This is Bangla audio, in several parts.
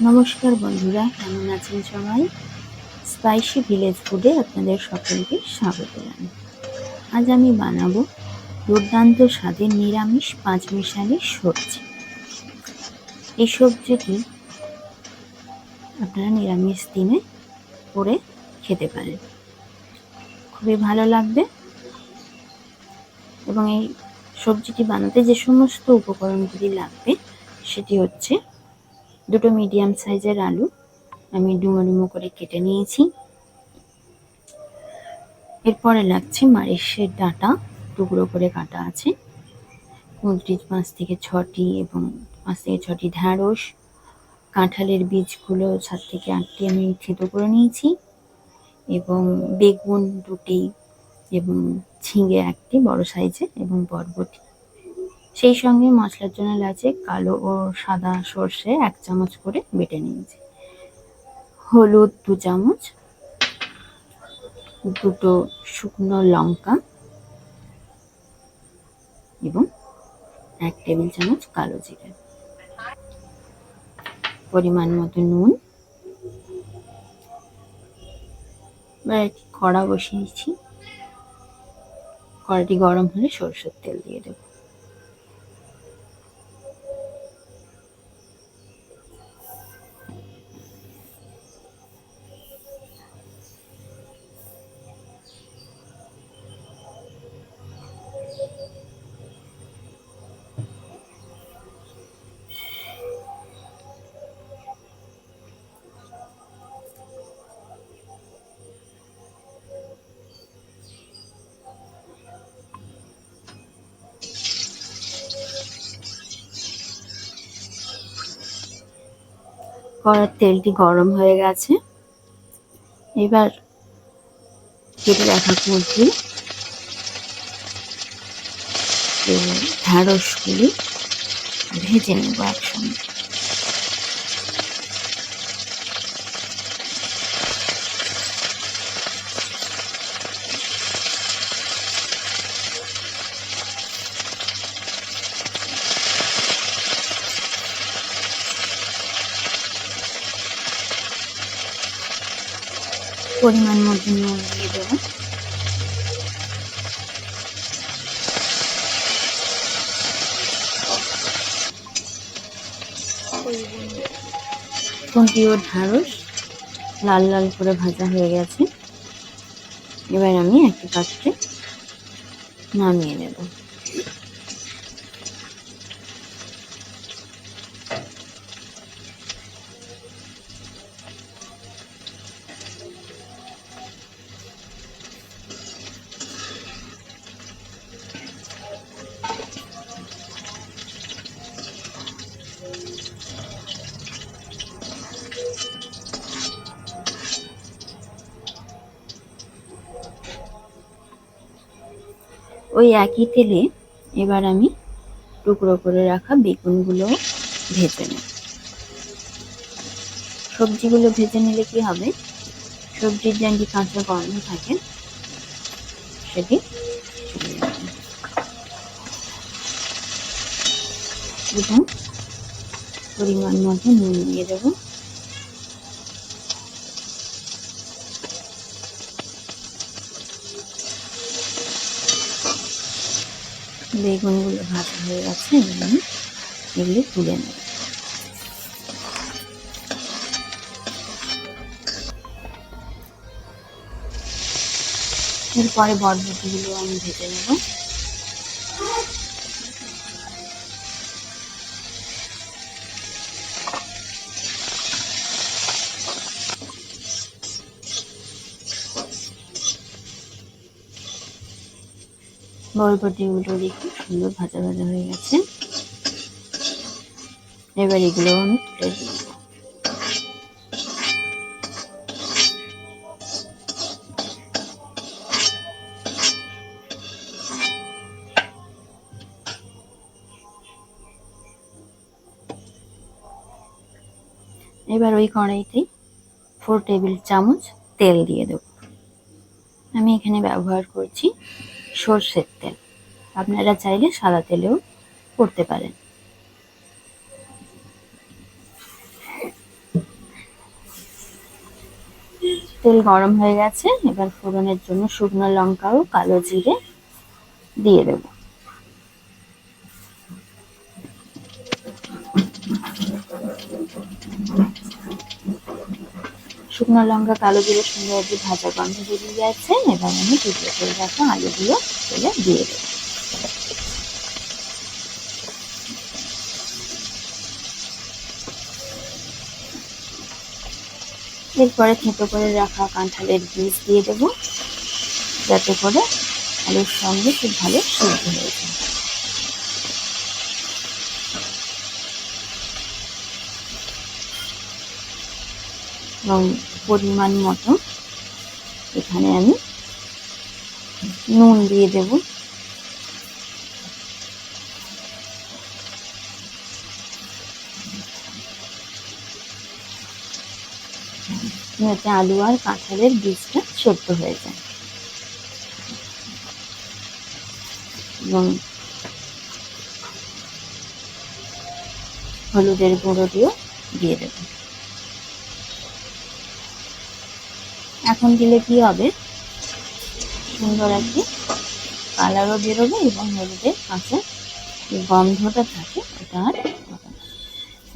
নমস্কার বন্ধুরা, কেমন আছেন সবাই? স্পাইসি ভিলেজ ফুডে আপনাদের সকলকে স্বাগত জানাই। আজ আমি বানাবো দুর্দান্ত স্বাদের নিরামিষ পাঁচমিশালি সবজি। এই সবজিটি আপনারা নিরামিষ দিনে করে খেতে পারেন, খুবই ভালো লাগবে। এবং এই সবজিটি বানাতে যে সমস্ত উপকরণগুলি লাগবে সেটি হচ্ছে দুটো মিডিয়াম সাইজের আলু আমি ডুমো ডুমো করে কেটে নিয়েছি। এরপরে লাগছে মারিচের ডাঁটা, টুকরো করে কাটা আছে। কুঁদরি 5 থেকে 6টি এবং 5 থেকে 6টি ঢ্যাঁড়স, কাঁঠালের বীজগুলো 7 থেকে 8টি আমি থেঁতো করে নিয়েছি, এবং বেগুন 2টি, এবং ঝিঙে 1টি বড় সাইজের, এবং বরবটি। সেই সঙ্গে মশলার জন্য লাগছে কালো ও সাদা সর্ষে 1 চামচ করে বেটে নিয়েছি, হলুদ 2 চামচ, দুটো শুকনো লঙ্কা এবং 1 টেবিল চামচ কালো জিরে, পরিমাণ মতো নুন। এবার একটি কড়া বসিয়েছি, কড়াটি গরম হলে সরষের তেল দিয়ে দেব। কড়ার তেলটি গরম হয়ে গেছে। এবার কেটে রাখা কুঁদরি এবং ঢ্যাঁড়সগুলি ভেজে নেব একসঙ্গে। পরিমাণ মতো নুন দিয়ে দেব। কুঁদরি ও ঢ্যাঁড়স লাল লাল করে ভাজা হয়ে গেছে। এবার আমি একটি পাত্রে নামিয়ে নেব। ওই একই তেলে এবার আমি টুকরো করে রাখা বেগুনগুলো ভেজে নেব। সবজিগুলো ভেজে নিলে কি হবে, সবজির যে কাঁচা গন্ধ থাকে সেটি চলে যাবে। এবং পরিমাণ মতো নুন দিয়ে দেবো। বেগুনগুলো ভাজা হয়ে গেছে, এবং এগুলি তুলে নেব। এরপরে বরবটিগুলো আমি ভেজে নেব। বরবটিগুলো দেখি সুন্দর ভাজা ভাজা হয়ে গেছে। এবার এগুলো আমি তুলে দিই। এবার ওই কড়াইতে 4 টেবিল চামচ তেল দিয়ে দেব। আমি এখানে ব্যবহার করছি সর্ষের তেল, আপনারা চাইলে সাদা তেলেও করতে পারেন। তেল গরম হয়ে গেছে, এবার ফোড়নের জন্য শুকনো লঙ্কা ও কালো জিরে দিয়ে দেবো। শুকনো লঙ্কা কালো জিরে সুন্দর ভাজা গন্ধ বেরিয়ে যাচ্ছে, এবার আমি টুকরো করে রাখা আলুগুলো তেলে দিয়ে দেবো। এরপরে থেঁতো করে রাখা কাঁঠালের বীজ দিয়ে দেবো, যাতে করে আলুর সঙ্গে খুব ভালো সিদ্ধ হয়ে যায়। এবং পরিমাণ মতো এখানে আমি নুন দিয়ে দেব। যাতে আলু আর কাঁঠালের বীজটা সেদ্ধ হয়ে যায়। এবং হলুদের গুঁড়ো দিয়ে দেব। এখন দিলে কি হবে, সুন্দর একটি কালারও বেরোবে এবং হলুদের কাঁচা গন্ধটা থাকে ওটা আর হবে না।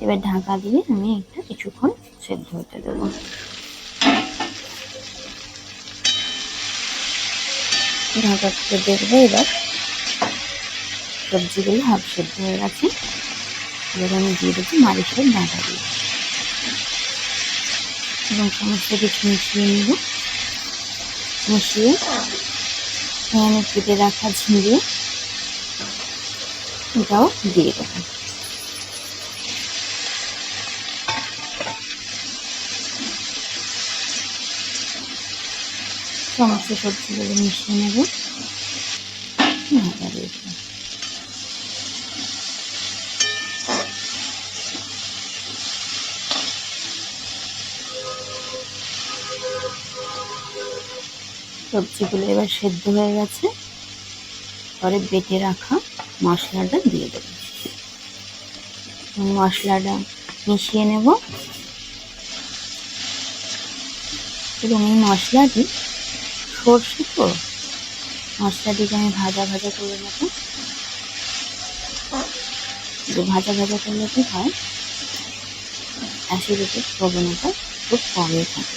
এবার ঢাকা দিয়ে আমি একটা কিছুক্ষণ সেদ্ধ হতে দেবো। ঢাকা থেকে দেখবো এবার সবজিগুলো হাফ সেদ্ধ হয়ে গেছে। এবার আমি দিয়ে দেবো মারিচের ডাঁটা দিয়ে এবং সমস্ত কিছু মিশিয়ে নেব। মিশিয়ে আমি কেটে রাখা ঝিঙে এটাও দিয়ে দেবো। সমস্ত সবজিগুলো মিশিয়ে নেব। ঢাকা দিয়ে দেবো। সবজিগুলো এবার সেদ্ধ হয়ে গেছে, পরে বেটে রাখা মশলাটা দিয়ে দেবো। মশলাটা মিশিয়ে নেব এবং এই মশলাটি সর্ষে তো মশলাটিকে আমি ভাজা ভাজা করে নেব। ভাজা ভাজা করলে কি হয়, অ্যাসিডিটির প্রবণতা খুব কমই থাকে।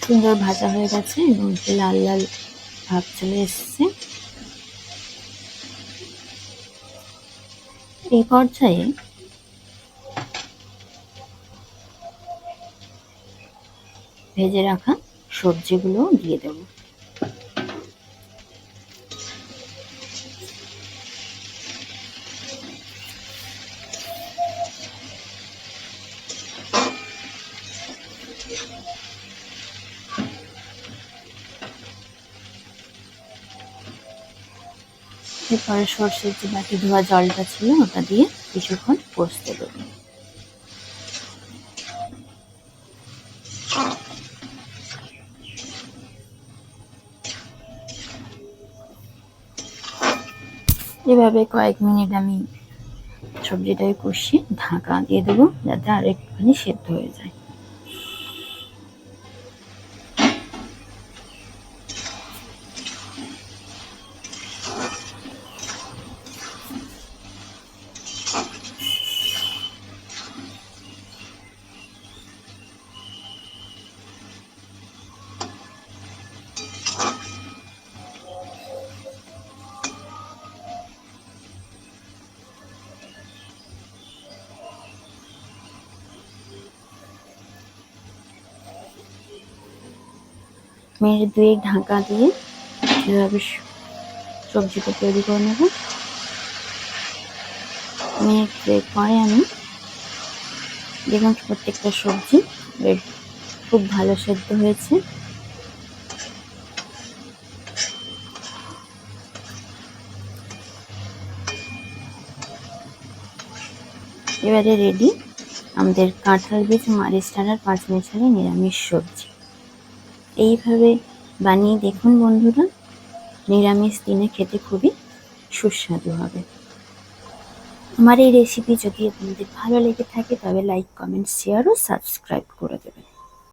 সুন্দর ভাজা হয়ে গেছে এবং লাল লাল ভাব চলে এসছে। এই পর্যায়ে ভেজে রাখা সবজিগুলো দিয়ে দেব। এরপরে সর্ষের যে বাটি ধোয়া জলটা ছিল ওটা দিয়ে কিছুক্ষণ কষতে দেব। এভাবে কয়েক মিনিট আমি সবজিটাকে কষিয়ে ঢাকা দিয়ে দেবো, যাতে আর একটুখানি সেদ্ধ হয়ে যায়। মিনিট দুই ঢাকা দিয়ে এভাবে সবজিটা তৈরি করে নেব। মিনিট দুয়েক পরে আমি দেখুন প্রত্যেকটা সবজি খুব ভালো সেদ্ধ হয়েছে। এবারে রেডি আমাদের কাঁঠাল বীজ মারিচ ডাঁটার পাঁচমিশালি নিরামিষ সবজি। এইভাবে বানিয়ে দেখুন বন্ধুরা, নিরামিষ দিনে খেতে খুবই সুস্বাদু হবে। আমার এই রেসিপি যদি আপনাদের ভালো লেগে থাকে তবে লাইক, কমেন্ট, শেয়ার ও সাবস্ক্রাইব করে দেবেন।